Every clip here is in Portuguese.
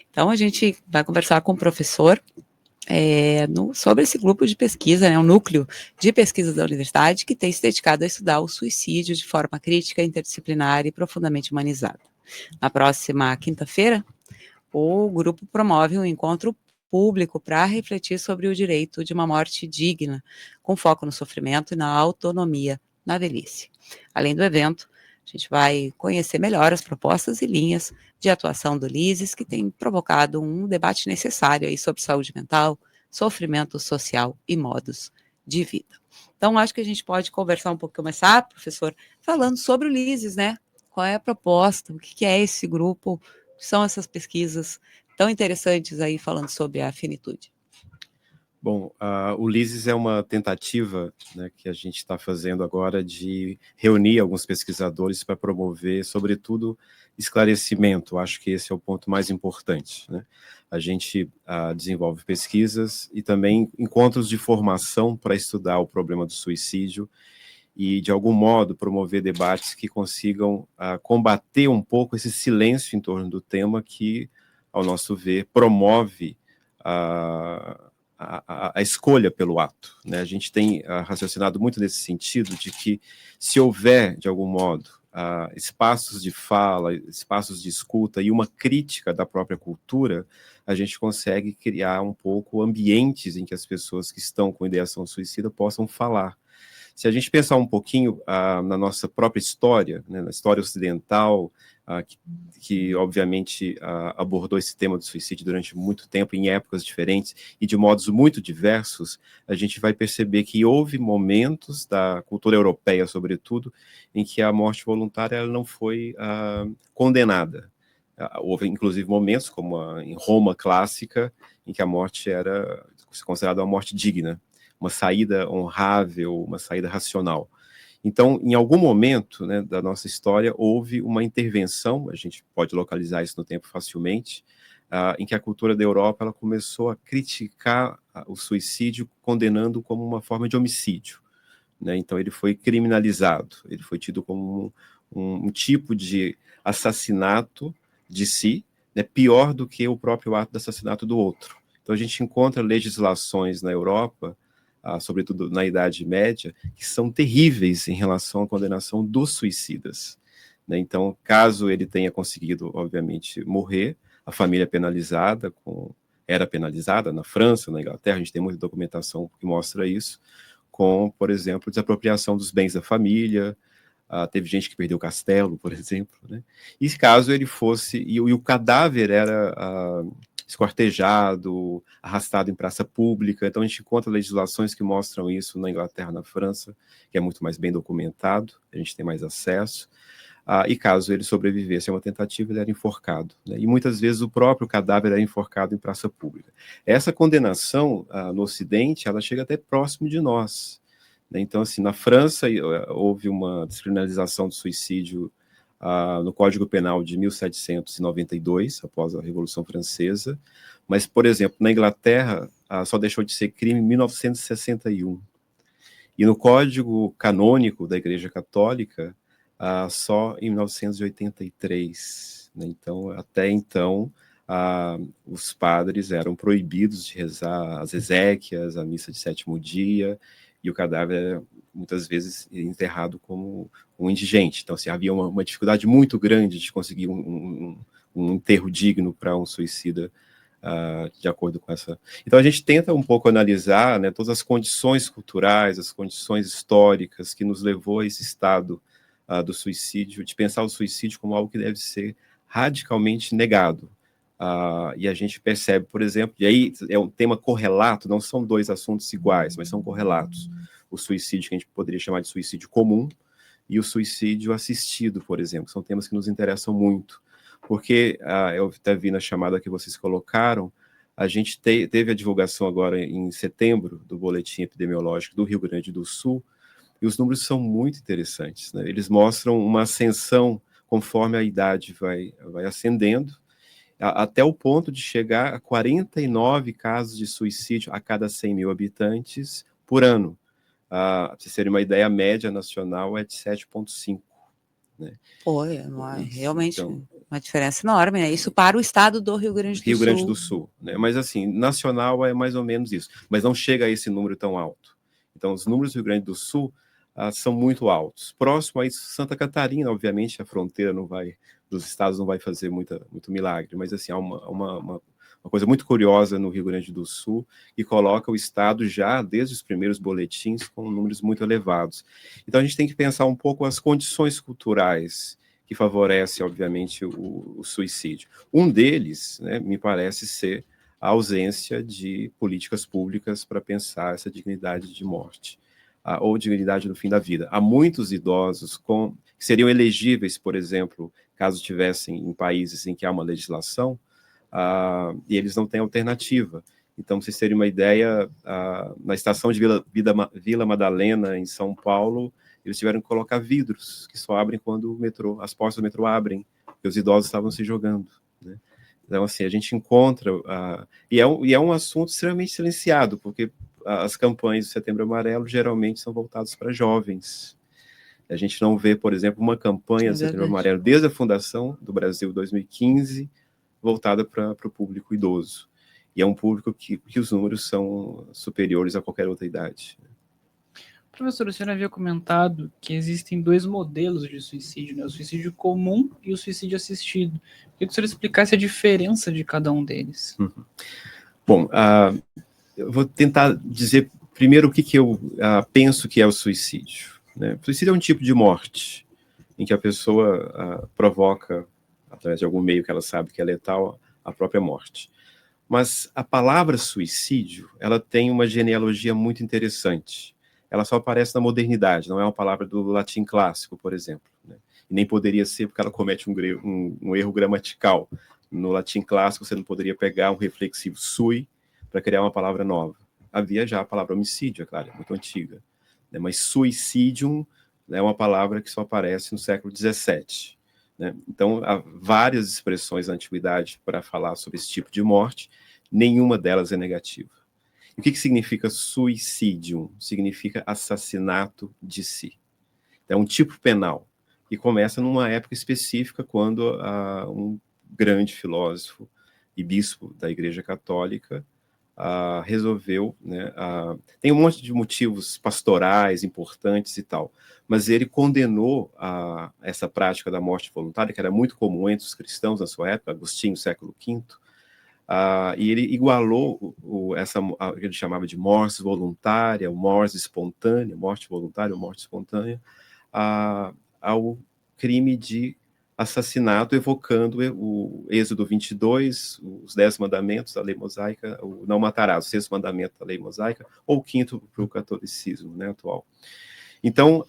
Então, a gente vai conversar com o professor sobre esse grupo de pesquisa, né, um núcleo de pesquisa da universidade que tem se dedicado a estudar o suicídio de forma crítica, interdisciplinar e profundamente humanizada. Na próxima quinta-feira, o grupo promove um encontro público para refletir sobre o direito de uma morte digna, com foco no sofrimento e na autonomia na velhice. Além do evento, a gente vai conhecer melhor as propostas e linhas de atuação do LISES, que tem provocado um debate necessário aí sobre saúde mental, sofrimento social e modos de vida. Então, acho que a gente pode conversar um pouco, começar, professor, falando sobre o LISES, né? Qual é a proposta, o que é esse grupo, o que são essas pesquisas tão interessantes aí falando sobre a finitude. Bom, o LISES é uma tentativa, né, que a gente está fazendo agora de reunir alguns pesquisadores para promover, sobretudo, esclarecimento. Acho que esse é o ponto mais importante, né? A gente desenvolve pesquisas e também encontros de formação para estudar o problema do suicídio e, de algum modo, promover debates que consigam combater um pouco esse silêncio em torno do tema que, ao nosso ver, promove a escolha pelo ato, né? A gente tem raciocinado muito nesse sentido de que, se houver, de algum modo, espaços de fala, espaços de escuta e uma crítica da própria cultura, a gente consegue criar um pouco ambientes em que as pessoas que estão com ideação suicida possam falar. Se a gente pensar um pouquinho na nossa própria história, né, na história ocidental, que obviamente abordou esse tema do suicídio durante muito tempo, em épocas diferentes e de modos muito diversos, a gente vai perceber que houve momentos da cultura europeia, sobretudo, em que a morte voluntária ela não foi condenada. Houve, inclusive, momentos, como em Roma clássica, em que a morte era considerada uma morte digna, uma saída honrável, uma saída racional. Então, em algum momento, né, da nossa história, houve uma intervenção, a gente pode localizar isso no tempo facilmente, em que a cultura da Europa ela começou a criticar o suicídio, condenando como uma forma de homicídio, né? Então, ele foi criminalizado, ele foi tido como um tipo de assassinato de si, né, pior do que o próprio ato de assassinato do outro. Então, a gente encontra legislações na Europa, sobretudo na Idade Média, que são terríveis em relação à condenação dos suicidas, né? Então, caso ele tenha conseguido, obviamente, morrer, a família era penalizada na França, na Inglaterra, a gente tem muita documentação que mostra isso, com, por exemplo, desapropriação dos bens da família. Teve gente que perdeu o castelo, por exemplo, né? E caso ele fosse, e o cadáver era esquartejado, arrastado em praça pública. Então a gente encontra legislações que mostram isso na Inglaterra, na França, que é muito mais bem documentado, a gente tem mais acesso. E caso ele sobrevivesse a uma tentativa, ele era enforcado, né? E muitas vezes o próprio cadáver era enforcado em praça pública. Essa condenação no Ocidente, ela chega até próximo de nós, né? Então, assim, na França houve uma descriminalização do suicídio no Código Penal de 1792, após a Revolução Francesa, mas, por exemplo, na Inglaterra, só deixou de ser crime em 1961. E no Código Canônico da Igreja Católica, só em 1983. Né? Então, até então, os padres eram proibidos de rezar as exéquias, a missa de sétimo dia, e o cadáver era muitas vezes enterrado como um indigente. Então, assim, havia uma dificuldade muito grande de conseguir um enterro digno para um suicida, de acordo com essa... Então, a gente tenta um pouco analisar, né, todas as condições culturais, as condições históricas que nos levou a esse estado do suicídio, de pensar o suicídio como algo que deve ser radicalmente negado. E a gente percebe, por exemplo, e aí é um tema correlato, não são dois assuntos iguais, mas são correlatos. O suicídio que a gente poderia chamar de suicídio comum e o suicídio assistido, por exemplo, são temas que nos interessam muito, porque eu até vi na chamada que vocês colocaram, a gente teve a divulgação agora em setembro do boletim epidemiológico do Rio Grande do Sul, e os números são muito interessantes, né? Eles mostram uma ascensão conforme a idade vai ascendendo, até o ponto de chegar a 49 casos de suicídio a cada 100 mil habitantes por ano. Para vocês terem uma ideia, a média nacional é de 7,5. Né? Foi, realmente. Então, uma diferença enorme, né? Isso para o estado do Rio Grande do Sul. Rio Grande do Sul, né? Mas assim, nacional é mais ou menos isso, mas não chega a esse número tão alto. Então, os números do Rio Grande do Sul são muito altos. Próximo a isso, Santa Catarina, obviamente, a fronteira dos estados não vai fazer muito milagre, mas assim, há uma coisa muito curiosa no Rio Grande do Sul, que coloca o estado já, desde os primeiros boletins, com números muito elevados. Então, a gente tem que pensar um pouco as condições culturais que favorecem, obviamente, o suicídio. Um deles, né, me parece ser a ausência de políticas públicas para pensar essa dignidade de morte, ou dignidade no fim da vida. Há muitos idosos que seriam elegíveis, por exemplo, caso estivessem em países em que há uma legislação, e eles não têm alternativa. Então, para vocês terem uma ideia, na estação de Vila Madalena, em São Paulo, eles tiveram que colocar vidros, que só abrem quando as portas do metrô abrem, porque os idosos estavam se jogando, né? Então, assim, a gente encontra... e é um assunto extremamente silenciado, porque as campanhas do Setembro Amarelo geralmente são voltadas para jovens. A gente não vê, por exemplo, uma campanha do Setembro Amarelo desde a fundação do Brasil, 2015, voltada para o público idoso. E é um público que os números são superiores a qualquer outra idade. Professor, o senhor havia comentado que existem dois modelos de suicídio, né? O suicídio comum e o suicídio assistido. Queria que o senhor explicasse a diferença de cada um deles. Bom, eu vou tentar dizer primeiro o que eu penso que é o suicídio, né? O suicídio é um tipo de morte em que a pessoa provoca, através de algum meio que ela sabe que é letal, a própria morte. Mas a palavra suicídio, ela tem uma genealogia muito interessante. Ela só aparece na modernidade, não é uma palavra do latim clássico, por exemplo, né? E nem poderia ser porque ela comete um erro gramatical. No latim clássico, você não poderia pegar um reflexivo sui para criar uma palavra nova. Havia já a palavra homicídio, é claro, é muito antiga, né? Mas suicidium é uma palavra que só aparece no século XVII. Né? Então, há várias expressões na antiguidade para falar sobre esse tipo de morte, nenhuma delas é negativa. O que significa suicídio? Significa assassinato de si. É um tipo penal que começa numa época específica, quando um grande filósofo e bispo da Igreja Católica resolveu, né, tem um monte de motivos pastorais importantes e tal, mas ele condenou essa prática da morte voluntária, que era muito comum entre os cristãos na sua época, Agostinho, século V, e ele igualou o que ele chamava de morte voluntária, morte espontânea, ao crime de assassinato, evocando o Êxodo 22, os 10 mandamentos da lei mosaica, o não matarás, o 6º mandamento da lei mosaica, ou o 5º para o catolicismo, né, atual. Então,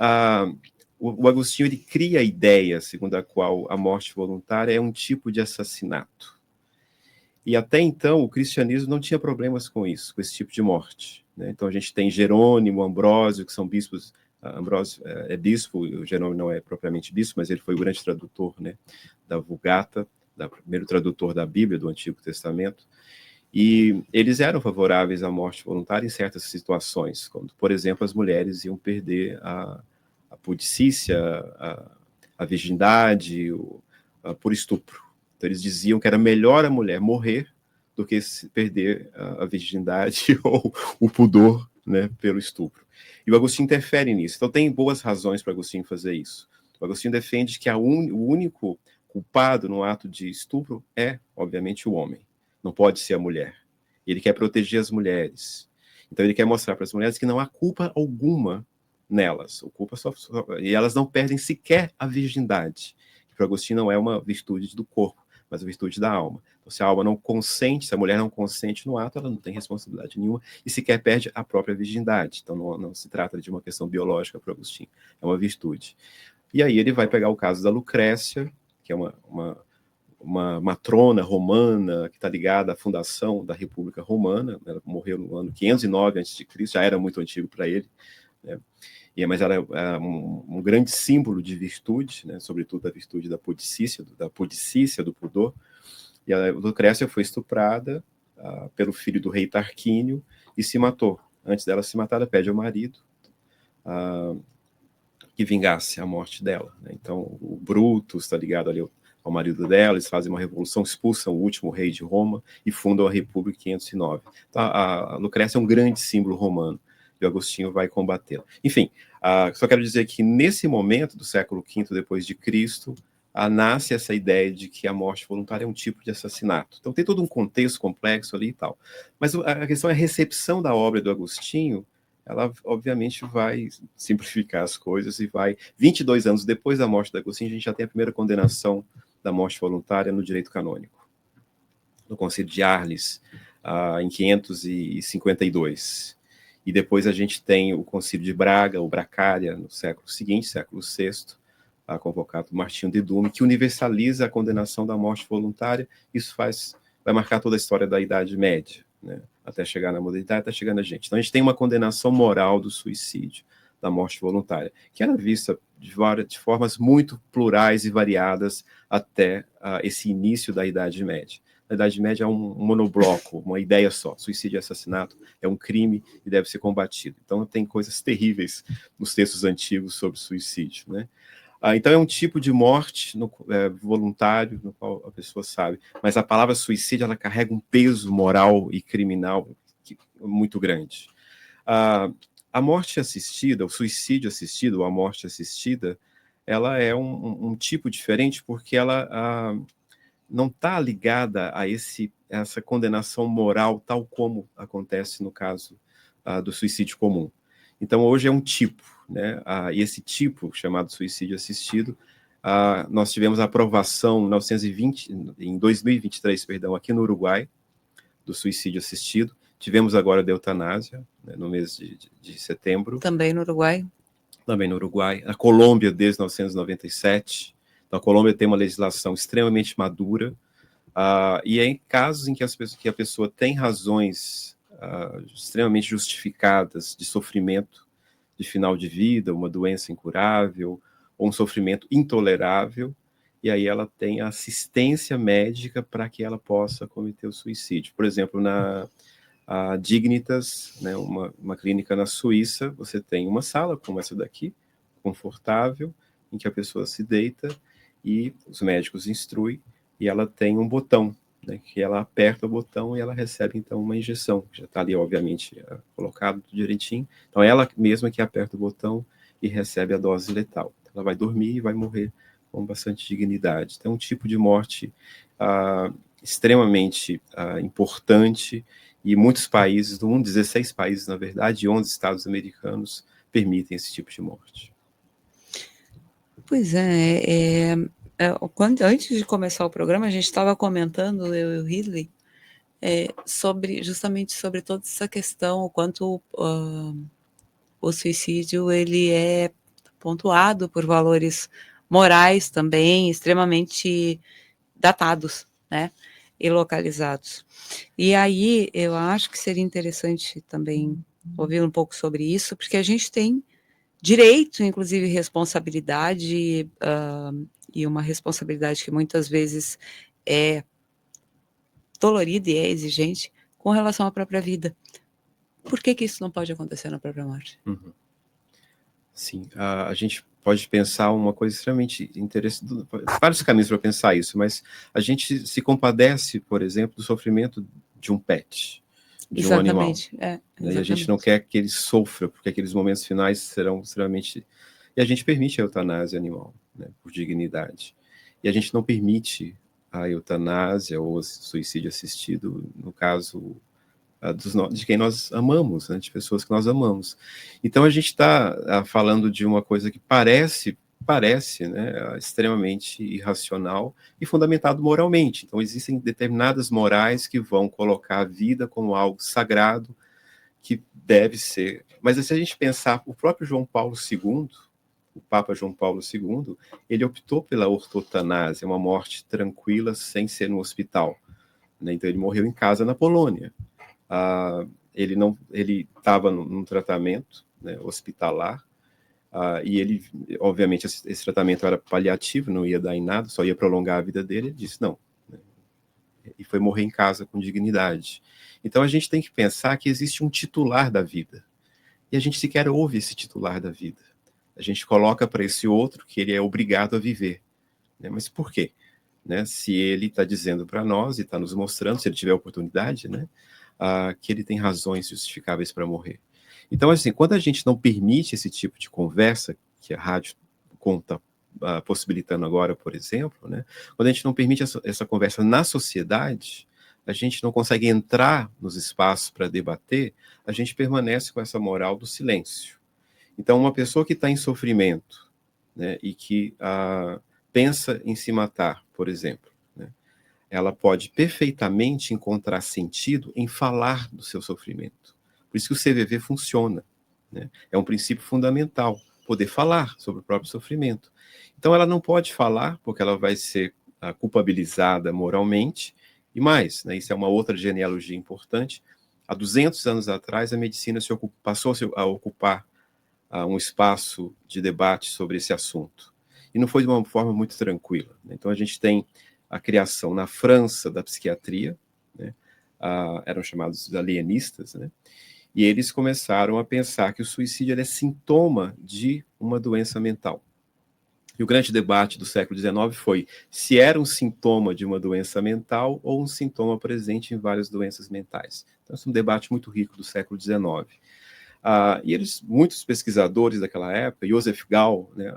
o Agostinho ele cria a ideia segundo a qual a morte voluntária é um tipo de assassinato. E até então, o cristianismo não tinha problemas com isso, com esse tipo de morte, né? Então, a gente tem Jerônimo, Ambrósio, que são bispos. Ambrósio é bispo, o Jerônimo não é propriamente bispo, mas ele foi o grande tradutor, né, da Vulgata, primeiro tradutor da Bíblia, do Antigo Testamento, e eles eram favoráveis à morte voluntária em certas situações, quando, por exemplo, as mulheres iam perder a pudicícia, a virgindade, por estupro. Então, eles diziam que era melhor a mulher morrer do que perder a virgindade ou o pudor, né, pelo estupro. E o Agostinho interfere nisso. Então, tem boas razões para o Agostinho fazer isso. O Agostinho defende que o único culpado no ato de estupro é, obviamente, o homem. Não pode ser a mulher. Ele quer proteger as mulheres. Então, ele quer mostrar para as mulheres que não há culpa alguma nelas. E elas não perdem sequer a virgindade. Para Agostinho não é uma virtude do corpo, mas a virtude da alma. Então, se a alma não consente, se a mulher não consente no ato, ela não tem responsabilidade nenhuma e sequer perde a própria virgindade. Então, não se trata de uma questão biológica para Agostinho, é uma virtude. E aí ele vai pegar o caso da Lucrécia, que é uma matrona romana que está ligada à fundação da República Romana. Ela morreu no ano 509 a.C., já era muito antigo para ele, né? Mas ela é um grande símbolo de virtude, né? Sobretudo da virtude da pudicícia, do pudor. E a Lucrécia foi estuprada pelo filho do rei Tarquínio e se matou. Antes dela se matar, ela pede ao marido que vingasse a morte dela, né? Então, o Brutus está ligado ali ao marido dela, eles fazem uma revolução, expulsam o último rei de Roma e fundam a República em 509. Então, a Lucrécia é um grande símbolo romano, e o Agostinho vai combatê-la. Enfim, só quero dizer que nesse momento do século V depois de Cristo, nasce essa ideia de que a morte voluntária é um tipo de assassinato. Então tem todo um contexto complexo ali e tal. Mas a questão é a recepção da obra do Agostinho. Ela, obviamente, vai simplificar as coisas e vai... 22 anos depois da morte do Agostinho, a gente já tem a primeira condenação da morte voluntária no direito canônico, no Concílio de Arles, em 552. E depois a gente tem o Concílio de Braga, o Bracária, no século seguinte, século VI, convocado por Martinho de Dume, que universaliza a condenação da morte voluntária. Isso vai marcar toda a história da Idade Média, né? Até chegar na modernidade, até chegar na gente. Então a gente tem uma condenação moral do suicídio, da morte voluntária, que era vista de formas muito plurais e variadas até esse início da Idade Média. Na Idade Média é um monobloco, uma ideia só. Suicídio e assassinato é um crime e deve ser combatido. Então tem coisas terríveis nos textos antigos sobre suicídio, né? Então é um tipo de morte voluntário, no qual a pessoa sabe. Mas a palavra suicídio, ela carrega um peso moral e criminal muito grande. A morte assistida, o suicídio assistido, ou a morte assistida, ela é um tipo diferente porque ela não está ligada a essa condenação moral tal como acontece no caso do suicídio comum. Então hoje é um tipo, né? E esse tipo, chamado suicídio assistido, nós tivemos a aprovação em 2023, perdão, aqui no Uruguai, do suicídio assistido. Tivemos agora da eutanásia, né, no mês de setembro. Também no Uruguai. Também no Uruguai. A Colômbia, desde 1997. Então, a Colômbia tem uma legislação extremamente madura, e é em casos em que a pessoa tem razões extremamente justificadas de sofrimento de final de vida, uma doença incurável, ou um sofrimento intolerável, e aí ela tem assistência médica para que ela possa cometer o suicídio. Por exemplo, na Dignitas, né, uma clínica na Suíça, você tem uma sala como essa daqui, confortável, em que a pessoa se deita e os médicos instruem, e ela tem um botão, né, que ela aperta o botão e ela recebe, então, uma injeção, que já está ali, obviamente, colocado direitinho. Então, ela mesma que aperta o botão e recebe a dose letal. Ela vai dormir e vai morrer com bastante dignidade. Então, é um tipo de morte extremamente importante, e muitos países do mundo, 16 países, na verdade, e 11 estados americanos, permitem esse tipo de morte. Pois antes de começar o programa, a gente estava comentando, eu e o Ridley, justamente sobre toda essa questão, o quanto o suicídio ele é pontuado por valores morais também, extremamente datados, né, e localizados. E aí eu acho que seria interessante também ouvir um pouco sobre isso, porque a gente tem direito, inclusive responsabilidade, e uma responsabilidade que muitas vezes é dolorida e é exigente com relação à própria vida. Por que isso não pode acontecer na própria morte? Uhum. Sim, a gente pode pensar uma coisa extremamente interessante, vários caminhos para pensar isso, mas a gente se compadece, por exemplo, do sofrimento de um pet, de um animal. Exatamente. E a gente não quer que ele sofra, porque aqueles momentos finais serão extremamente... E a gente permite a eutanásia animal, né, por dignidade. E a gente não permite a eutanásia ou o suicídio assistido, no caso de quem nós amamos, né, de pessoas que nós amamos. Então a gente está falando de uma coisa que parece, né, extremamente irracional e fundamentado moralmente. Então existem determinadas morais que vão colocar a vida como algo sagrado, que deve ser. Mas se a gente pensar, o próprio João Paulo II, o Papa João Paulo II, ele optou pela ortotanásia, uma morte tranquila, sem ser no hospital, né? Então ele morreu em casa na Polônia. Ele estava num tratamento, né, hospitalar, e ele, obviamente, esse tratamento era paliativo, não ia dar em nada, só ia prolongar a vida dele. Ele disse não, né, e foi morrer em casa com dignidade. Então a gente tem que pensar que existe um titular da vida, e a gente sequer ouve esse titular da vida. A gente coloca para esse outro que ele é obrigado a viver, né? Mas por quê? né, se ele está dizendo para nós e está nos mostrando, se ele tiver oportunidade, né, que ele tem razões justificáveis para morrer. Então, assim, quando a gente não permite esse tipo de conversa, que a rádio conta possibilitando agora, por exemplo, né, quando a gente não permite essa conversa na sociedade, a gente não consegue entrar nos espaços para debater, a gente permanece com essa moral do silêncio. Então, uma pessoa que está em sofrimento, né, e que pensa em se matar, por exemplo, né, ela pode perfeitamente encontrar sentido em falar do seu sofrimento. Por isso que o CVV funciona, né? É um princípio fundamental, poder falar sobre o próprio sofrimento. Então, ela não pode falar, porque ela vai ser culpabilizada moralmente, e mais, né, isso é uma outra genealogia importante. Há 200 anos atrás, a medicina passou a ocupar um espaço de debate sobre esse assunto. E não foi de uma forma muito tranquila, né? Então, a gente tem a criação na França da psiquiatria, né? Eram chamados alienistas, né? E eles começaram a pensar que o suicídio é sintoma de uma doença mental. E o grande debate do século XIX foi se era um sintoma de uma doença mental ou um sintoma presente em várias doenças mentais. Então, esse é um debate muito rico do século XIX. E muitos pesquisadores daquela época, Joseph Gall, né,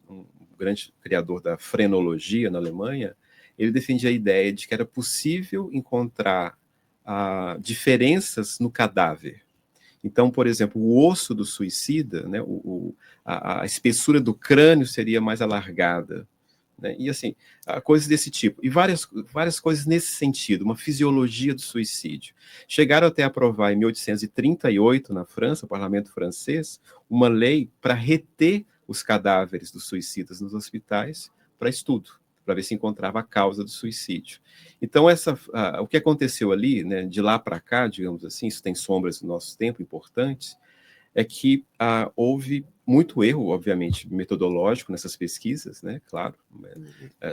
um grande criador da frenologia na Alemanha, ele defendia a ideia de que era possível encontrar diferenças no cadáver. Então, por exemplo, o osso do suicida, né, a espessura do crânio seria mais alargada, né, e assim, coisas desse tipo. E várias coisas nesse sentido, uma fisiologia do suicídio. Chegaram até a aprovar em 1838, na França, o parlamento francês, uma lei para reter os cadáveres dos suicidas nos hospitais para estudo, para ver se encontrava a causa do suicídio. Então, o que aconteceu ali, né, de lá para cá, digamos assim, isso tem sombras do nosso tempo importantes, é que houve muito erro, obviamente, metodológico nessas pesquisas, né, claro,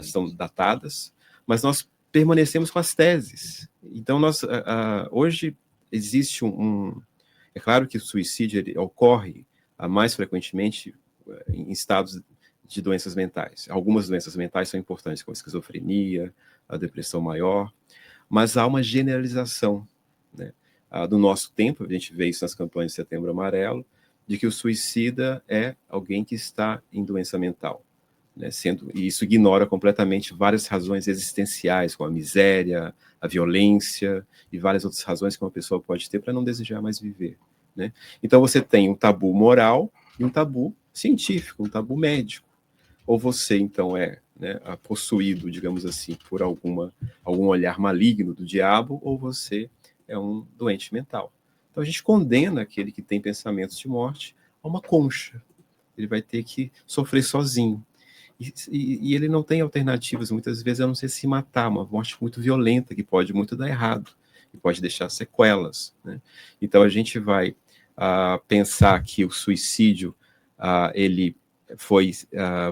são datadas, mas nós permanecemos com as teses. Então, hoje existe É claro que o suicídio ocorre mais frequentemente em estados de doenças mentais. Algumas doenças mentais são importantes, como a esquizofrenia, a depressão maior, mas há uma generalização, né, do nosso tempo, a gente vê isso nas campanhas de Setembro Amarelo, de que o suicida é alguém que está em doença mental, né, e isso ignora completamente várias razões existenciais, como a miséria, a violência e várias outras razões que uma pessoa pode ter para não desejar mais viver, né? Então você tem um tabu moral e um tabu científico, um tabu médico. Ou você, então, né, possuído, digamos assim, por algum olhar maligno do diabo, ou você é um doente mental. Então a gente condena aquele que tem pensamentos de morte a uma concha. Ele vai ter que sofrer sozinho. E ele não tem alternativas, muitas vezes, a não ser se matar, uma morte muito violenta, que pode muito dar errado, e pode deixar sequelas, né? Então a gente vai pensar que o suicídio, ele foi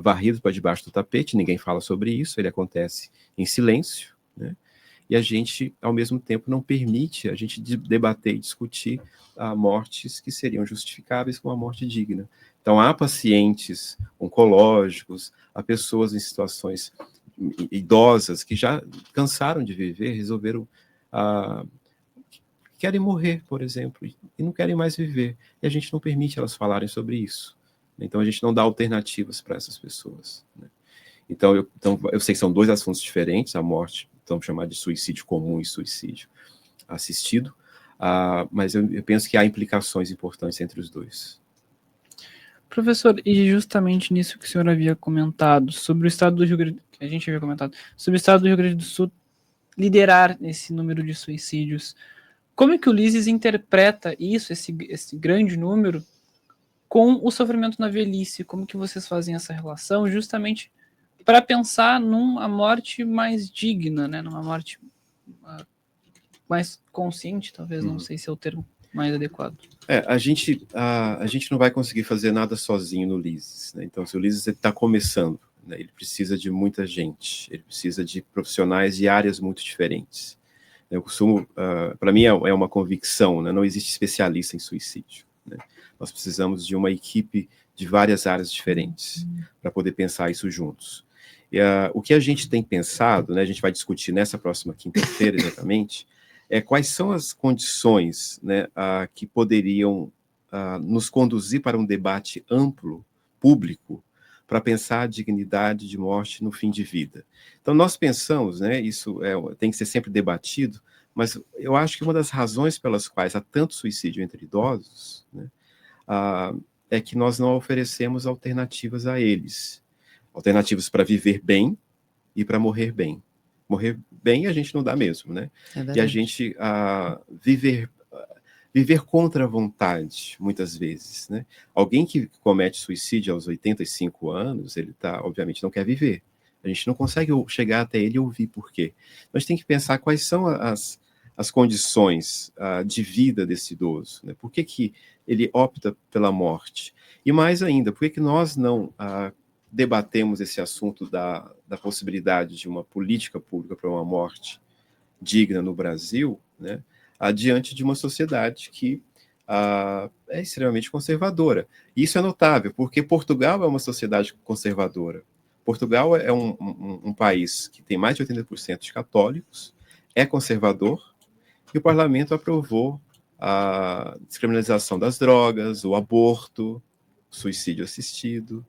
varrido para debaixo do tapete, ninguém fala sobre isso, ele acontece em silêncio, né? E a gente, ao mesmo tempo, não permite a gente debater e discutir mortes que seriam justificáveis com uma morte digna. Então, há pacientes oncológicos, há pessoas em situações idosas que já cansaram de viver, resolveram querem morrer, por exemplo, e não querem mais viver. E a gente não permite elas falarem sobre isso. Então, a gente não dá alternativas para essas pessoas, né? Então, eu sei que são dois assuntos diferentes, a morte, vamos chamar de suicídio comum e suicídio assistido, mas eu penso que há implicações importantes entre os dois. Professor, e justamente nisso que o senhor havia comentado, sobre o estado do Rio Grande, que a gente havia comentado, sobre o estado do Rio Grande do Sul liderar esse número de suicídios, como é que o Ulisses interpreta isso, esse grande número, com o sofrimento na velhice? Como que vocês fazem essa relação, justamente para pensar numa morte mais digna, né? Numa morte mais consciente, talvez, não sei se é o termo mais adequado. A gente não vai conseguir fazer nada sozinho no Ulisses, né? Então, se o Ulisses está começando, né, ele precisa de muita gente, ele precisa de profissionais de áreas muito diferentes. Eu costumo, para mim é uma convicção, né? Não existe especialista em suicídio, né? Nós precisamos de uma equipe de várias áreas diferentes para poder pensar isso juntos. O que a gente tem pensado, né, a gente vai discutir nessa próxima quinta-feira exatamente, quais são as condições, né, que poderiam nos conduzir para um debate amplo, público, para pensar a dignidade de morte no fim de vida. Então, nós pensamos, né, isso tem que ser sempre debatido, mas eu acho que uma das razões pelas quais há tanto suicídio entre idosos, né, é que nós não oferecemos alternativas a eles. Alternativas para viver bem e para morrer bem. Morrer bem a gente não dá mesmo, né? E a gente viver contra a vontade, muitas vezes, né? Alguém que comete suicídio aos 85 anos, ele obviamente não quer viver. A gente não consegue chegar até ele e ouvir por quê. Nós temos que pensar quais são as condições de vida desse idoso, né? Por que ele opta pela morte? E mais ainda, por que nós não debatemos esse assunto da possibilidade de uma política pública para uma morte digna no Brasil, né, diante de uma sociedade que é extremamente conservadora. E isso é notável, porque Portugal é uma sociedade conservadora. Portugal é um país que tem mais de 80% de católicos, é conservador, e o parlamento aprovou a descriminalização das drogas, o aborto, o suicídio assistido,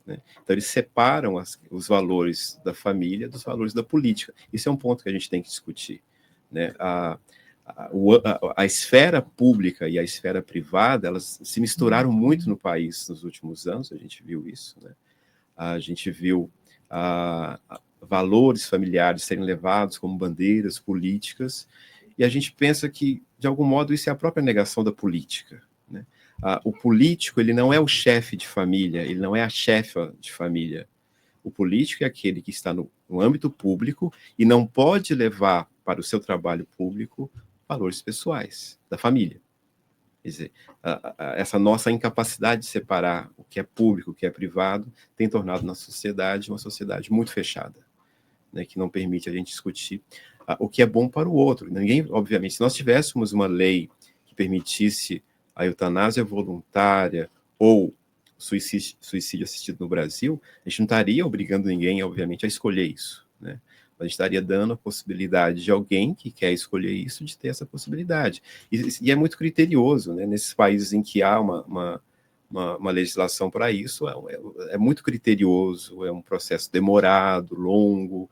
né? Então, eles separam os valores da família dos valores da política. Isso é um ponto que a gente tem que discutir, né? A esfera pública e a esfera privada, elas se misturaram muito no país nos últimos anos, a gente viu isso, né? A gente viu valores familiares serem levados como bandeiras políticas, e a gente pensa que, de algum modo, isso é a própria negação da política, né? O político, ele não é o chefe de família, ele não é a chefa de família. O político é aquele que está no âmbito público e não pode levar para o seu trabalho público valores pessoais da família. Quer dizer, essa nossa incapacidade de separar o que é público, o que é privado, tem tornado nossa sociedade uma sociedade muito fechada, né, que não permite a gente discutir o que é bom para o outro. Ninguém, obviamente, se nós tivéssemos uma lei que permitisse a eutanásia voluntária ou suicídio assistido no Brasil, a gente não estaria obrigando ninguém, obviamente, a escolher isso, né? A gente estaria dando a possibilidade de alguém que quer escolher isso, de ter essa possibilidade. E é muito criterioso, né? Nesses países em que há uma legislação para isso, é muito criterioso, é um processo demorado, longo,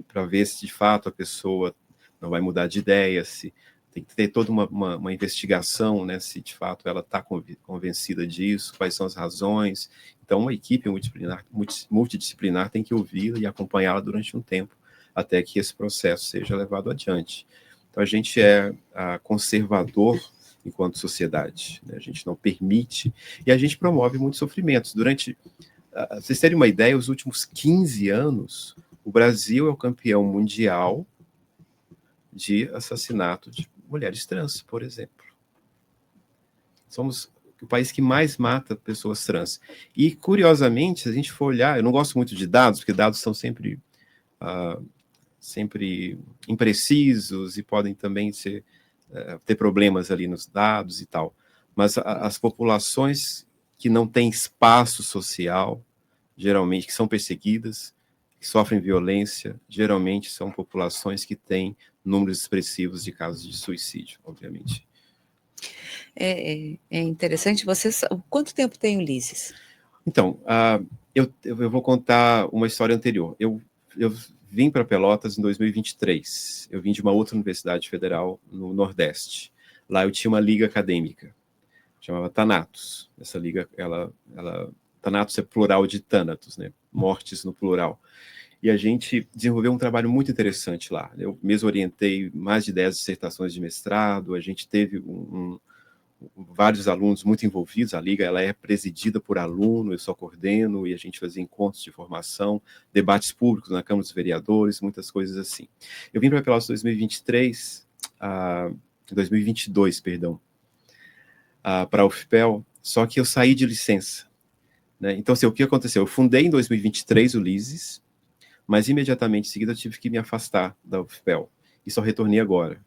para ver se de fato a pessoa não vai mudar de ideia, se tem que ter toda uma investigação, né, se de fato ela está convencida disso, quais são as razões. Então, uma equipe multidisciplinar tem que ouvi-la e acompanhá-la durante um tempo, até que esse processo seja levado adiante. Então, a gente é conservador enquanto sociedade, né? A gente não permite, e a gente promove muitos sofrimentos. Vocês terem uma ideia, os últimos 15 anos, o Brasil é o campeão mundial de assassinato de mulheres trans, por exemplo. Somos o país que mais mata pessoas trans. E, curiosamente, se a gente for olhar, eu não gosto muito de dados, porque dados são sempre imprecisos e podem também ter problemas ali nos dados e tal. Mas as populações que não têm espaço social, geralmente, que são perseguidas, que sofrem violência, geralmente são populações que têm números expressivos de casos de suicídio, obviamente. É interessante. Quanto tempo tem o Ulisses? Então, eu vou contar uma história anterior. Eu vim para Pelotas em 2023. Eu vim de uma outra universidade federal no Nordeste. Lá eu tinha uma liga acadêmica, chamava Thanatos. Essa liga, Thanatos é plural de Thanatos, né? Mortes no plural. E a gente desenvolveu um trabalho muito interessante lá. Eu mesmo orientei mais de 10 dissertações de mestrado, a gente teve vários alunos muito envolvidos. A liga ela é presidida por aluno, eu só coordeno, e a gente fazia encontros de formação, debates públicos na Câmara dos Vereadores, muitas coisas assim. Eu vim para Pelotas em 2022, para a UFPEL, só que eu saí de licença, né? Então, assim, o que aconteceu? Eu fundei em 2023 o Ulisses, mas imediatamente em seguida eu tive que me afastar da UFPEL, e só retornei agora.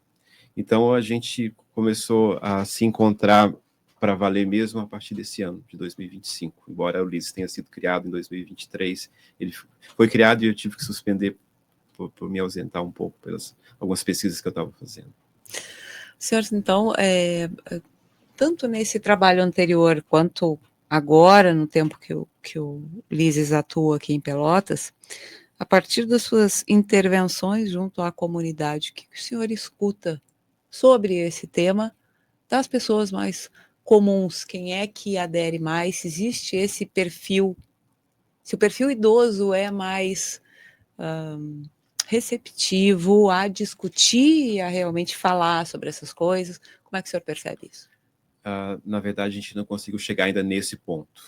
Então, a gente começou a se encontrar para valer mesmo a partir desse ano, de 2025. Embora o LISES tenha sido criado em 2023, ele foi criado e eu tive que suspender por me ausentar um pouco pelas algumas pesquisas que eu estava fazendo. Senhor, então, tanto nesse trabalho anterior quanto agora, no tempo que o LISES atua aqui em Pelotas, a partir das suas intervenções junto à comunidade, o que o senhor escuta sobre esse tema das pessoas mais comuns? Quem é que adere mais? Se existe esse perfil, se o perfil idoso é mais receptivo a discutir e a realmente falar sobre essas coisas, como é que o senhor percebe isso? Na verdade, a gente não conseguiu chegar ainda nesse ponto.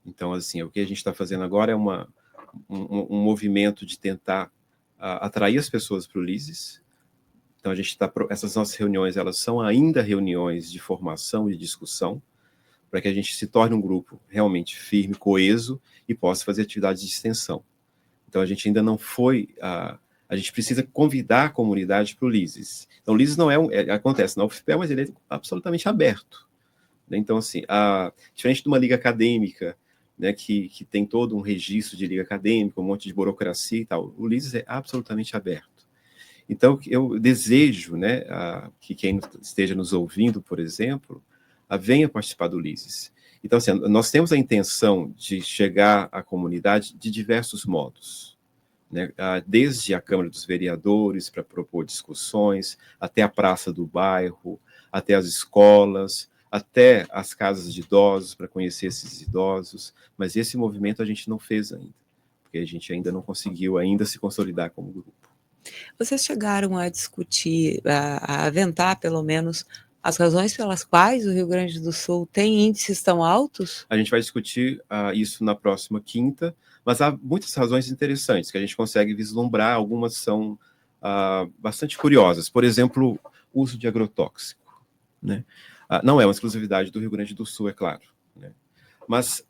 Então, assim, o que a gente está fazendo agora é um movimento de tentar atrair as pessoas para o LISES. Então, essas nossas reuniões, elas são ainda reuniões de formação e discussão, para que a gente se torne um grupo realmente firme, coeso, e possa fazer atividades de extensão. Então, a gente ainda não foi... a gente precisa convidar a comunidade para o LISES. Então, o LISES não acontece na UFPEL, mas ele é absolutamente aberto. Então, assim, diferente de uma liga acadêmica, né, que tem todo um registro de liga acadêmica, um monte de burocracia e tal, o LISES é absolutamente aberto. Então, eu desejo, né, que quem esteja nos ouvindo, por exemplo, venha participar do LISES. Então, assim, nós temos a intenção de chegar à comunidade de diversos modos, né, desde a Câmara dos Vereadores para propor discussões, até a Praça do Bairro, até as escolas, até as casas de idosos para conhecer esses idosos, mas esse movimento a gente não fez ainda, porque a gente ainda não conseguiu ainda se consolidar como grupo. Vocês chegaram a discutir, a aventar pelo menos as razões pelas quais o Rio Grande do Sul tem índices tão altos? A gente vai discutir isso na próxima quinta, mas há muitas razões interessantes que a gente consegue vislumbrar, algumas são bastante curiosas. Por exemplo, o uso de agrotóxico, né? Não é uma exclusividade do Rio Grande do Sul, é claro, né? Mas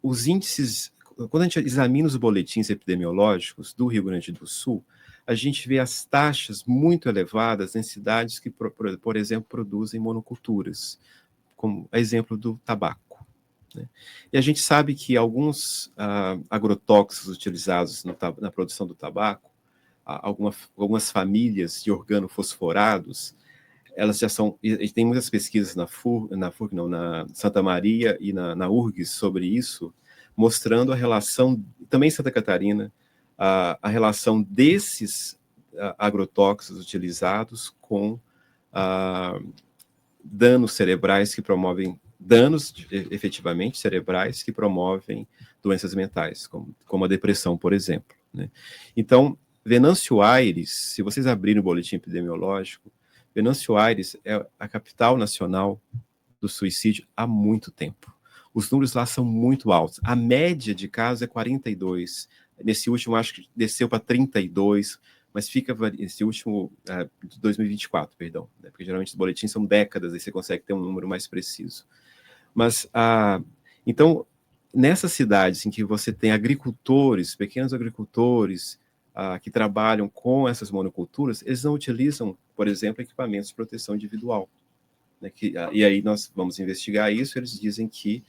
os índices, quando a gente examina os boletins epidemiológicos do Rio Grande do Sul, a gente vê as taxas muito elevadas em cidades que, por exemplo, produzem monoculturas, como exemplo do tabaco, né? E a gente sabe que alguns agrotóxicos utilizados na produção do tabaco, algumas famílias de organofosforados, elas já são, e tem muitas pesquisas na Santa Maria e na URGS sobre isso, mostrando a relação, também em Santa Catarina, a relação desses agrotóxicos utilizados com danos cerebrais que promovem, danos efetivamente cerebrais que promovem doenças mentais, como a depressão, por exemplo, né? Então, Venâncio Aires, se vocês abrirem o boletim epidemiológico, Venâncio Aires é a capital nacional do suicídio há muito tempo. Os números lá são muito altos. A média de casos é 42. Nesse último, acho que desceu para 32, mas fica esse último, de 2024, perdão, né? Porque geralmente os boletins são décadas, aí você consegue ter um número mais preciso. Mas, então, nessas cidades em que você tem agricultores, pequenos agricultores, que trabalham com essas monoculturas, eles não utilizam, por exemplo, equipamentos de proteção individual, né? E aí nós vamos investigar isso, eles dizem que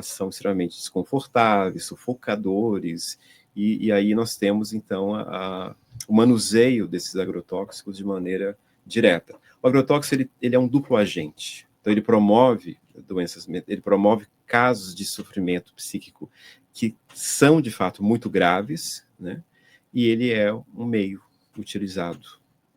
são extremamente desconfortáveis, sufocadores, e aí nós temos, então, o manuseio desses agrotóxicos de maneira direta. O agrotóxico, ele é um duplo agente, então ele promove doenças, ele promove casos de sofrimento psíquico que são, de fato, muito graves, né? E ele é um meio utilizado,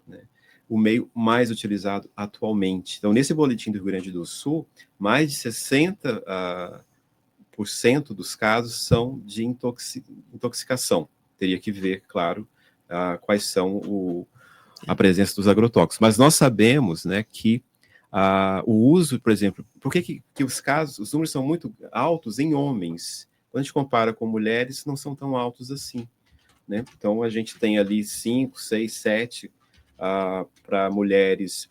né? O meio mais utilizado atualmente. Então, nesse boletim do Rio Grande do Sul, mais de 60% dos casos são de intoxicação. Teria que ver, claro, quais são a presença dos agrotóxicos. Mas nós sabemos, né, que o uso, por exemplo, por que os números são muito altos em homens? Quando a gente compara com mulheres, não são tão altos assim, né? Então, a gente tem ali 5, 6, 7 para mulheres,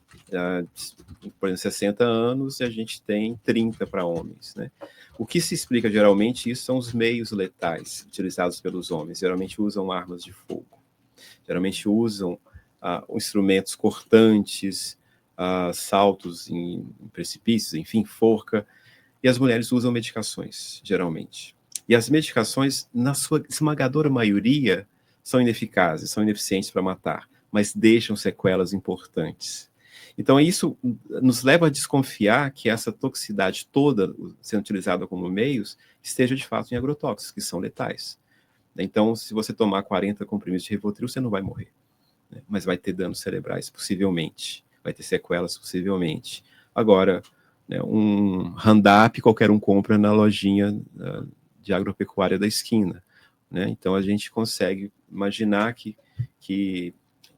por exemplo, 60 anos, e a gente tem 30 para homens, né? O que se explica geralmente isso são os meios letais utilizados pelos homens. Geralmente usam armas de fogo, geralmente usam instrumentos cortantes, saltos em precipícios, enfim, forca, e as mulheres usam medicações, geralmente. E as medicações, na sua esmagadora maioria, são ineficazes, são ineficientes para matar, mas deixam sequelas importantes. Então, isso nos leva a desconfiar que essa toxicidade toda sendo utilizada como meios esteja, de fato, em agrotóxicos, que são letais. Então, se você tomar 40 comprimidos de Rivotril, você não vai morrer, né? Mas vai ter danos cerebrais, possivelmente. Vai ter sequelas, possivelmente. Agora, né, um Roundup qualquer um compra na lojinha de agropecuária da esquina, né? Então, a gente consegue imaginar que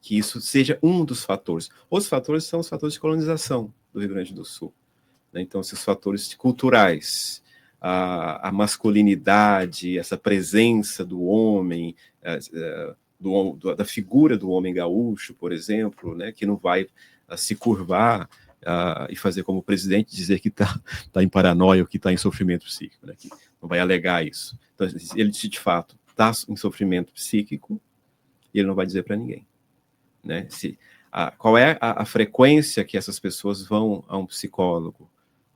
isso seja um dos fatores. Os fatores são os fatores de colonização do Rio Grande do Sul, né? Então, esses fatores culturais, a masculinidade, essa presença do homem, da figura do homem gaúcho, por exemplo, né, que não vai se curvar e fazer como o presidente, dizer que está em paranoia ou que está em sofrimento psíquico, né, que não vai alegar isso. Então, ele, de fato, está em sofrimento psíquico e ele não vai dizer para ninguém, né? Qual é a frequência que essas pessoas vão a um psicólogo,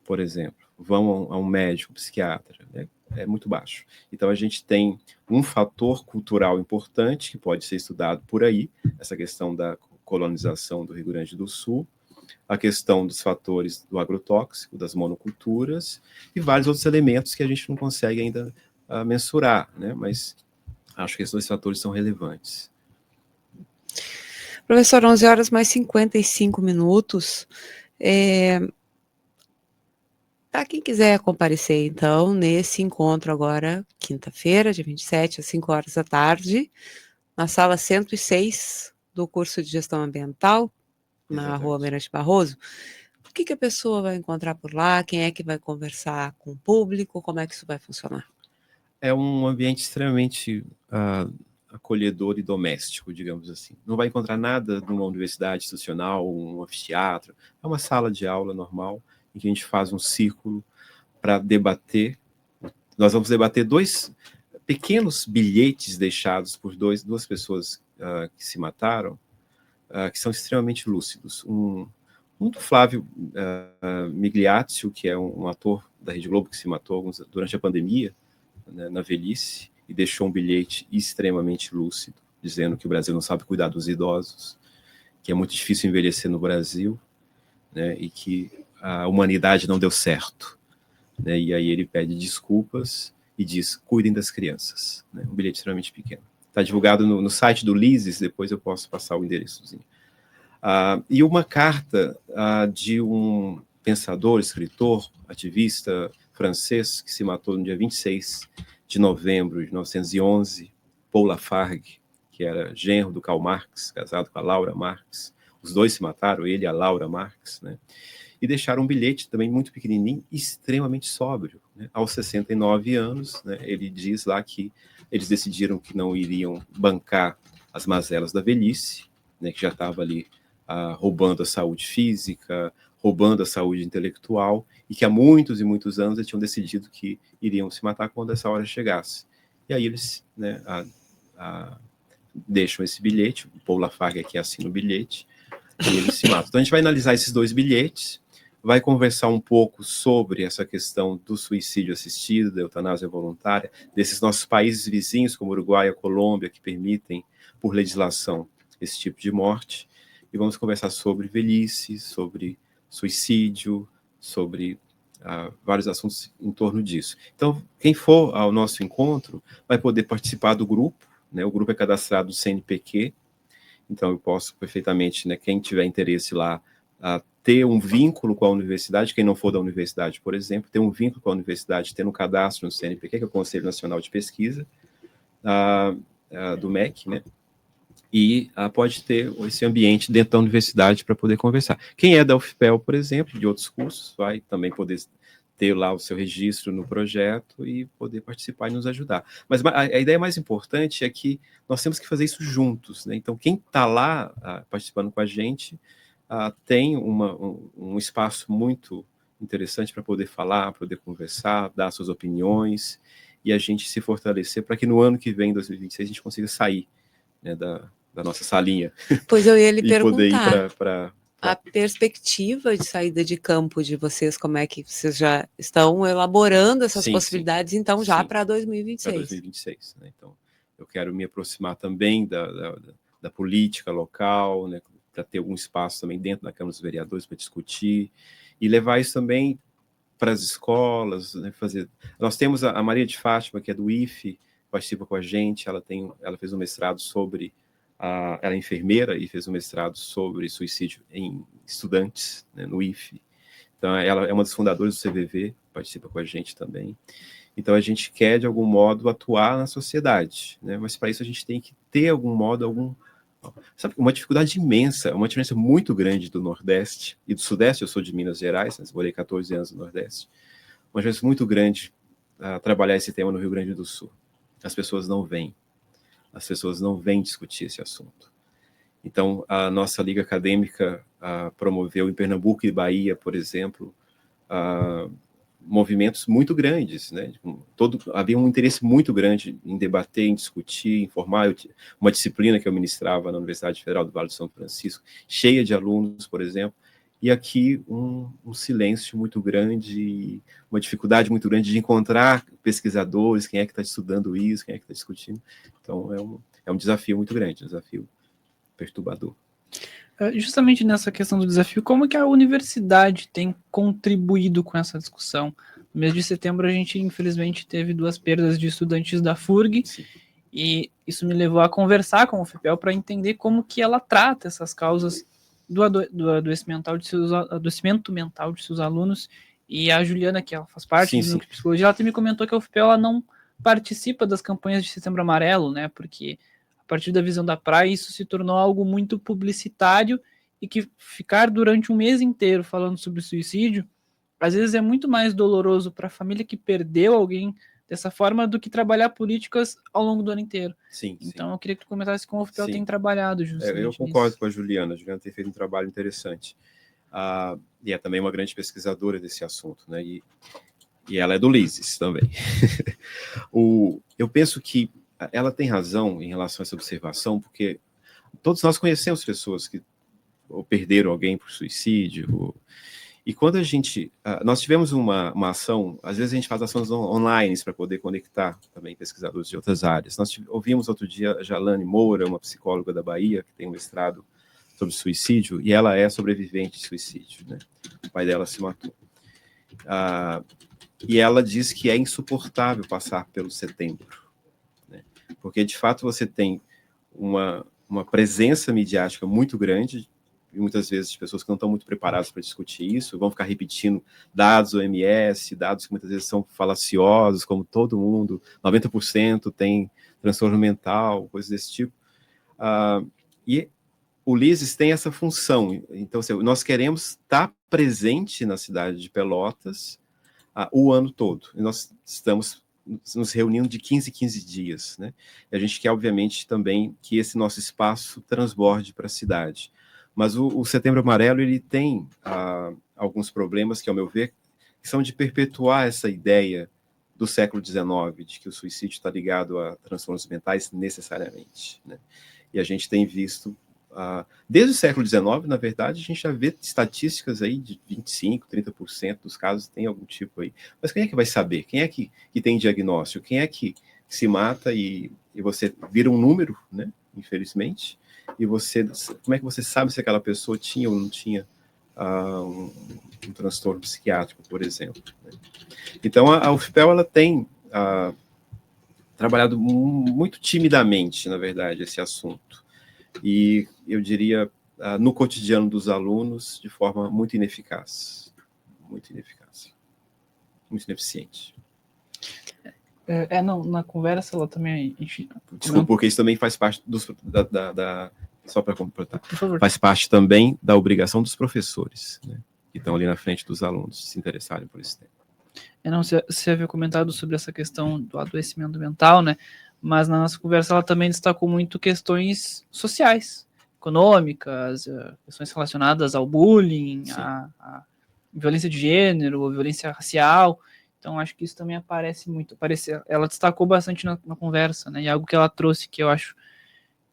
por exemplo, vão a um médico, psiquiatra, né? É muito baixo. Então, a gente tem um fator cultural importante que pode ser estudado por aí, essa questão da colonização do Rio Grande do Sul, a questão dos fatores do agrotóxico, das monoculturas, e vários outros elementos que a gente não consegue ainda mensurar, né? Mas acho que esses dois fatores são relevantes. Professor, 11 horas mais 55 minutos. Para quem quiser comparecer, então, nesse encontro agora, quinta-feira, dia 27, às 5 horas da tarde, na sala 106 do curso de Gestão Ambiental, na Rua Almirante Barroso, o que a pessoa vai encontrar por lá? Quem é que vai conversar com o público? Como é que isso vai funcionar? É um ambiente extremamente acolhedor e doméstico, digamos assim. Não vai encontrar nada numa universidade institucional, um anfiteatro. É uma sala de aula normal, em que a gente faz um círculo para debater. Nós vamos debater 2 pequenos bilhetes deixados por duas pessoas que se mataram, que são extremamente lúcidos. Um do Flávio Migliaccio, que é um ator da Rede Globo que se matou durante a pandemia, né, na velhice, e deixou um bilhete extremamente lúcido, dizendo que o Brasil não sabe cuidar dos idosos, que é muito difícil envelhecer no Brasil, né, e que a humanidade não deu certo, né, e aí ele pede desculpas e diz, cuidem das crianças, né, um bilhete extremamente pequeno. Está divulgado no site do Lises, depois eu posso passar o endereçozinho. E uma carta de um pensador, escritor, ativista francês, que se matou no dia 26 de novembro de 1911, Paul Lafargue, que era genro do Karl Marx, casado com a Laura Marx. Os dois se mataram, ele e a Laura Marx, né? E deixaram um bilhete também muito pequenininho, extremamente sóbrio, né? Aos 69 anos, né, ele diz lá que eles decidiram que não iriam bancar as mazelas da velhice, né, que já estava ali roubando a saúde física, roubando a saúde intelectual, e que há muitos e muitos anos eles tinham decidido que iriam se matar quando essa hora chegasse. E aí eles, né, deixam esse bilhete, o Paul Lafargue aqui assina o bilhete, e eles se matam. Então a gente vai analisar esses 2 bilhetes, vai conversar um pouco sobre essa questão do suicídio assistido, da eutanásia voluntária, desses nossos países vizinhos, como Uruguai e Colômbia, que permitem, por legislação, esse tipo de morte. E vamos conversar sobre velhice, sobre suicídio, sobre vários assuntos em torno disso. Então, quem for ao nosso encontro vai poder participar do grupo, né? O grupo é cadastrado no CNPq, então eu posso perfeitamente, né, quem tiver interesse lá, ter um vínculo com a universidade, quem não for da universidade, por exemplo, ter um vínculo com a universidade, ter um cadastro no CNPq, que é o Conselho Nacional de Pesquisa, do MEC, né? E pode ter esse ambiente dentro da universidade para poder conversar. Quem é da UFPEL, por exemplo, de outros cursos, vai também poder ter lá o seu registro no projeto e poder participar e nos ajudar. Mas a ideia mais importante é que nós temos que fazer isso juntos, né? Então, quem está lá participando com a gente tem um espaço muito interessante para poder falar, poder conversar, dar suas opiniões, e a gente se fortalecer para que no ano que vem, 2026, a gente consiga sair, né, da nossa salinha. Pois eu ia lhe e poder ir perguntar. para A perspectiva de saída de campo de vocês, como é que vocês já estão elaborando essas possibilidades, então, já para 2026? Para 2026, né? Então, eu quero me aproximar também da política local, né, para ter algum espaço também dentro da Câmara dos Vereadores para discutir, e levar isso também para as escolas, né, fazer... Nós temos a Maria de Fátima, que é do IFE, participa com a gente, ela fez um mestrado sobre... ela é enfermeira e fez um mestrado sobre suicídio em estudantes, né, no IFE. Então, ela é uma das fundadoras do CVV, participa com a gente também. Então, a gente quer, de algum modo, atuar na sociedade, né? Mas, para isso, a gente tem que ter, algum modo, sabe, uma dificuldade imensa, uma diferença muito grande do Nordeste e do Sudeste. Eu sou de Minas Gerais, né? Morei 14 anos no Nordeste. Uma diferença muito grande a trabalhar esse tema no Rio Grande do Sul. As pessoas não vêm. As pessoas não vêm discutir esse assunto. Então, a nossa Liga Acadêmica promoveu em Pernambuco e Bahia, por exemplo, movimentos muito grandes, né? Havia um interesse muito grande em debater, em discutir, informar. Uma disciplina que eu ministrava na Universidade Federal do Vale do São Francisco, cheia de alunos, por exemplo, e aqui um silêncio muito grande, uma dificuldade muito grande de encontrar pesquisadores, quem é que está estudando isso, quem é que está discutindo. Então, é um desafio muito grande, um desafio perturbador. Justamente nessa questão do desafio, como que a universidade tem contribuído com essa discussão? No mês de setembro, a gente, infelizmente, teve 2 perdas de estudantes da FURG, sim, e isso me levou a conversar com a UFPEL para entender como que ela trata essas causas do adoecimento mental de seus alunos. E a Juliana, que ela faz parte do núcleo de psicologia, ela até me comentou que a UFPEL ela não participa das campanhas de Setembro Amarelo, né? Porque a partir da visão da praia, isso se tornou algo muito publicitário e que ficar durante um mês inteiro falando sobre suicídio, às vezes é muito mais doloroso para a família que perdeu alguém dessa forma do que trabalhar políticas ao longo do ano inteiro. Sim, então, sim. Eu queria que tu comentasse como o UFPEL tem trabalhado justamente Eu concordo nisso. Com a Juliana tem feito um trabalho interessante. E é também uma grande pesquisadora desse assunto, né? E ela é do LISES também. Eu penso que ela tem razão em relação a essa observação, porque todos nós conhecemos pessoas que ou perderam alguém por suicídio, e quando nós tivemos uma ação, às vezes a gente faz ações online para poder conectar também pesquisadores de outras áreas. Nós ouvimos outro dia a Jalane Moura, uma psicóloga da Bahia, que tem um mestrado sobre suicídio, e ela é sobrevivente de suicídio, né? O pai dela se matou. E ela diz que é insuportável passar pelo setembro, né? Porque, de fato, você tem uma presença midiática muito grande, e muitas vezes de pessoas que não estão muito preparadas para discutir isso, vão ficar repetindo dados OMS, dados que muitas vezes são falaciosos, como todo mundo, 90% tem transtorno mental, coisas desse tipo. E o LISES tem essa função. Então, assim, nós queremos estar presente na cidade de Pelotas o ano todo. E nós estamos nos reunindo de 15 em 15 dias, né? E a gente quer, obviamente, também que esse nosso espaço transborde para a cidade. Mas o Setembro Amarelo, ele tem alguns problemas que, ao meu ver, são de perpetuar essa ideia do século XIX, de que o suicídio está ligado a transtornos mentais necessariamente, né? E a gente tem visto, desde o século XIX, na verdade, a gente já vê estatísticas aí de 25%, 30% dos casos tem algum tipo aí. Mas quem é que vai saber? Quem é que tem diagnóstico? Quem é que se mata e você vira um número, né? Infelizmente. E como é que você sabe se aquela pessoa tinha ou não tinha um transtorno psiquiátrico, por exemplo, né? Então, a UFPEL, ela tem trabalhado muito timidamente, na verdade, esse assunto. E eu diria, no cotidiano dos alunos, de forma muito ineficaz, muito ineficiente. Na conversa ela também... Desculpa, porque isso também faz parte só para completar, faz parte também da obrigação dos professores, né, que estão ali na frente dos alunos, se interessarem por esse tema. Você havia comentado sobre essa questão do adoecimento mental, né? Mas na nossa conversa ela também destacou muito questões sociais, econômicas, questões relacionadas ao bullying, à violência de gênero, à violência racial. Então, acho que isso também aparece muito. Ela destacou bastante na conversa, né? E algo que ela trouxe que eu acho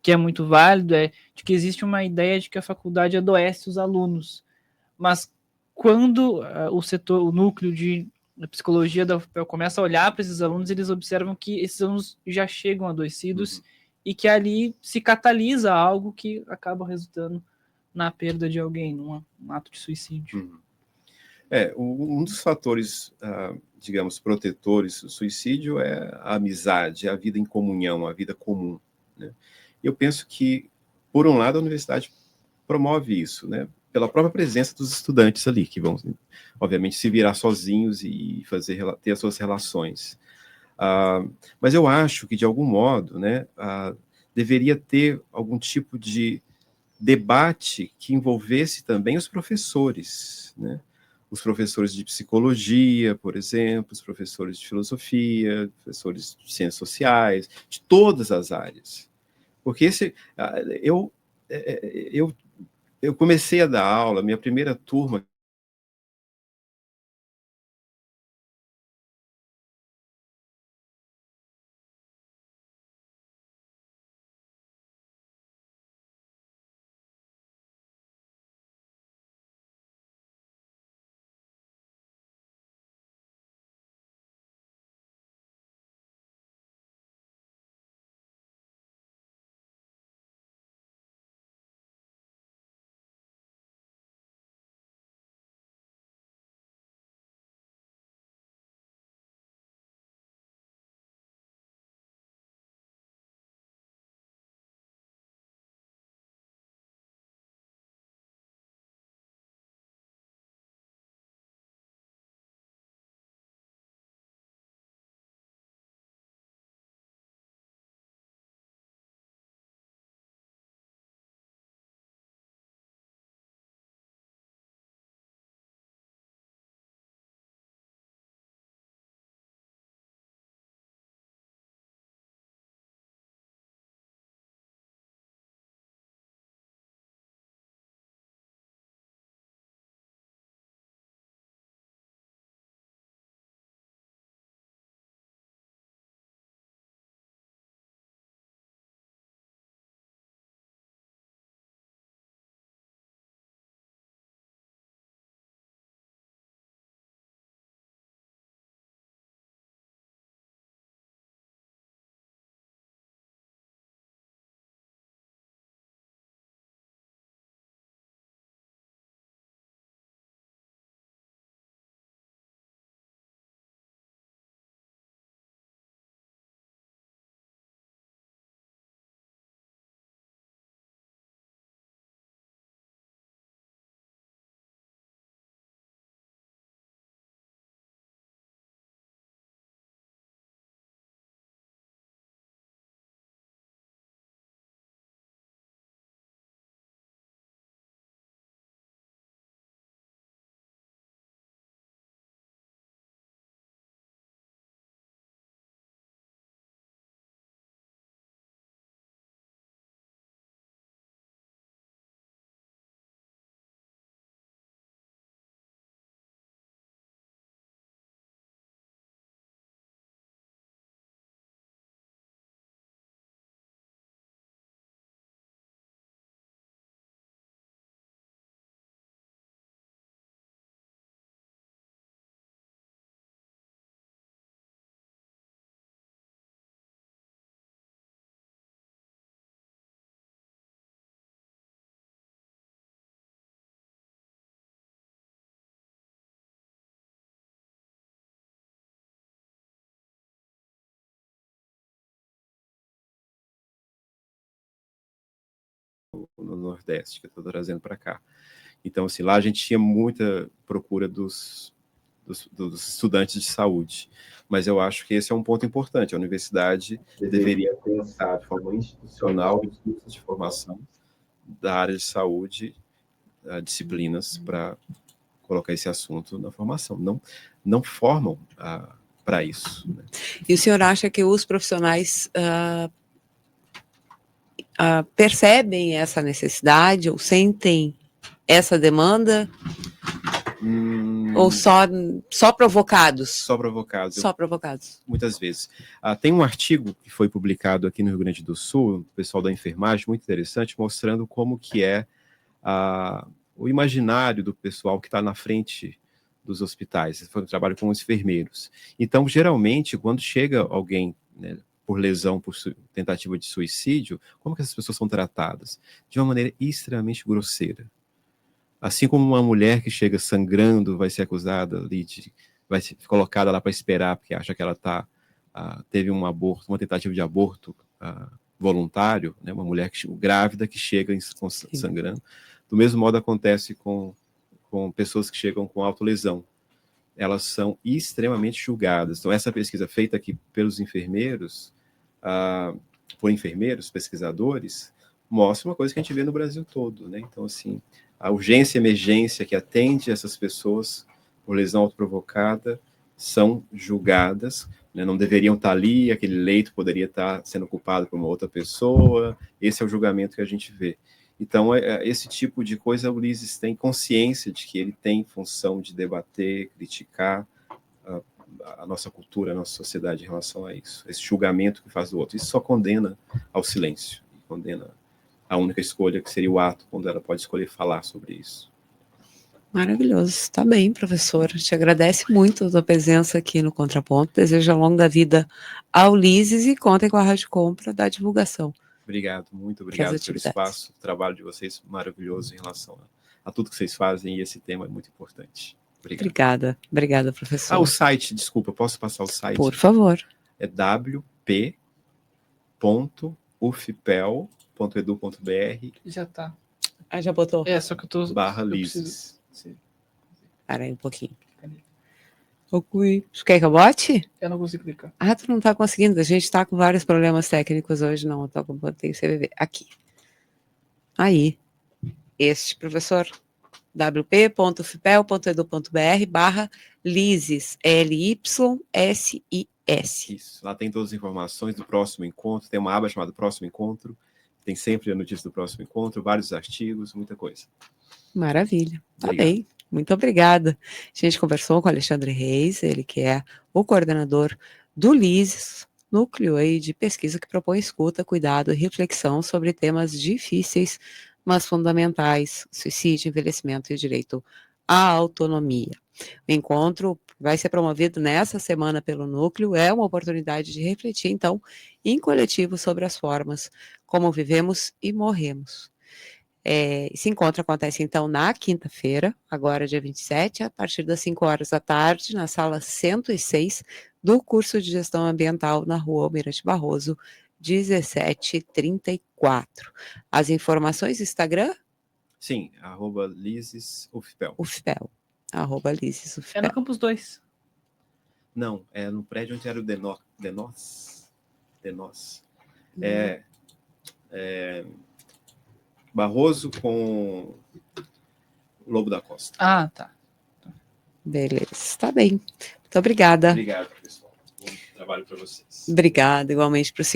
que é muito válido, é de que existe uma ideia de que a faculdade adoece os alunos. Mas quando o núcleo de psicologia da UFPEL começa a olhar para esses alunos, eles observam que esses alunos já chegam adoecidos e que ali se catalisa algo que acaba resultando na perda de alguém, num ato de suicídio. Um dos fatores, digamos, protetores do suicídio é a amizade, a vida em comunhão, a vida comum, né? Eu penso que, por um lado, a universidade promove isso, né? Pela própria presença dos estudantes ali, que vão, obviamente, se virar sozinhos e ter as suas relações. Mas eu acho que, de algum modo, né, deveria ter algum tipo de debate que envolvesse também os professores, né? Os professores de psicologia, por exemplo, os professores de filosofia, professores de ciências sociais, de todas as áreas. Porque eu comecei a dar aula, minha primeira turma no Nordeste, que eu estou trazendo para cá. Então, assim, lá a gente tinha muita procura dos estudantes de saúde, mas eu acho que esse é um ponto importante. A universidade deveria pensar de forma institucional os cursos de formação da área de saúde, disciplinas para colocar esse assunto na formação. Não formam para isso, né? E o senhor acha que os profissionais percebem essa necessidade ou sentem essa demanda? Ou só provocados? Só provocados. Só provocados. Muitas vezes. Tem um artigo que foi publicado aqui no Rio Grande do Sul, o pessoal da enfermagem, muito interessante, mostrando como que é o imaginário do pessoal que está na frente dos hospitais. Foi um trabalho com os enfermeiros. Então, geralmente, quando chega alguém, né, por lesão, por tentativa de suicídio, como que essas pessoas são tratadas? De uma maneira extremamente grosseira. Assim como uma mulher que chega sangrando vai ser acusada ali vai ser colocada lá para esperar porque acha que ela teve um aborto, uma tentativa de aborto voluntário, né? Uma mulher grávida que chega sangrando. Do mesmo modo acontece com pessoas que chegam com autolesão. Elas são extremamente julgadas. Então essa pesquisa feita aqui pelos enfermeiros, por enfermeiros, pesquisadores, mostra uma coisa que a gente vê no Brasil todo, né? Então, assim, a urgência e emergência que atende essas pessoas por lesão autoprovocada são julgadas, né? Não deveriam estar ali, aquele leito poderia estar sendo ocupado por uma outra pessoa. Esse é o julgamento que a gente vê. Então, esse tipo de coisa, o Ulisses tem consciência de que ele tem função de debater, criticar a nossa cultura, a nossa sociedade em relação a isso. Esse julgamento que faz do outro. Isso só condena ao silêncio, condena a única escolha, que seria o ato, quando ela pode escolher falar sobre isso. Maravilhoso. Está bem, professor. Te agradece muito a tua presença aqui no Contraponto. Desejo ao longo da vida ao Ulisses e contem com a Rádio Com para dar divulgação. Obrigado, muito obrigado pelo espaço, o trabalho de vocês maravilhoso em relação a tudo que vocês fazem, e esse tema é muito importante. Obrigado. Obrigada, professor. O site, desculpa, posso passar o site? Por favor. É wp.ufpel.edu.br. Já tá. Já botou? Só que eu tô... /Lises. Espera aí um pouquinho. Tu quer que eu bote? Eu não consigo clicar. Tu não tá conseguindo. A gente tá com vários problemas técnicos hoje, não. Eu botei o CVV. Aqui. Aí. Este, professor. wp.ufpel.edu.br/Lises. LYSIS. Isso. Lá tem todas as informações do próximo encontro. Tem uma aba chamada Próximo Encontro. Tem sempre a notícia do próximo encontro, vários artigos, muita coisa. Maravilha. Tá bem. Muito obrigada. A gente conversou com o Alexandre Reis, ele que é o coordenador do Lises, núcleo aí de pesquisa que propõe escuta, cuidado e reflexão sobre temas difíceis, mas fundamentais: suicídio, envelhecimento e o direito à autonomia. O encontro vai ser promovido nessa semana pelo núcleo, é uma oportunidade de refletir, então, em coletivo sobre as formas como vivemos e morremos. Esse encontro acontece, então, na quinta-feira, agora dia 27, a partir das 5 horas da tarde, na sala 106 do curso de Gestão Ambiental, na rua Almirante Barroso, 1734. As informações, Instagram? Sim, @LisesUFPel. UFPel. @LisesUFPel. É no Campus 2. Não, é no prédio onde era o Denos. Barroso com Lobo da Costa. Tá. Beleza, tá bem. Muito obrigada. Obrigado, pessoal. Bom trabalho para vocês. Obrigada, igualmente para o senhor.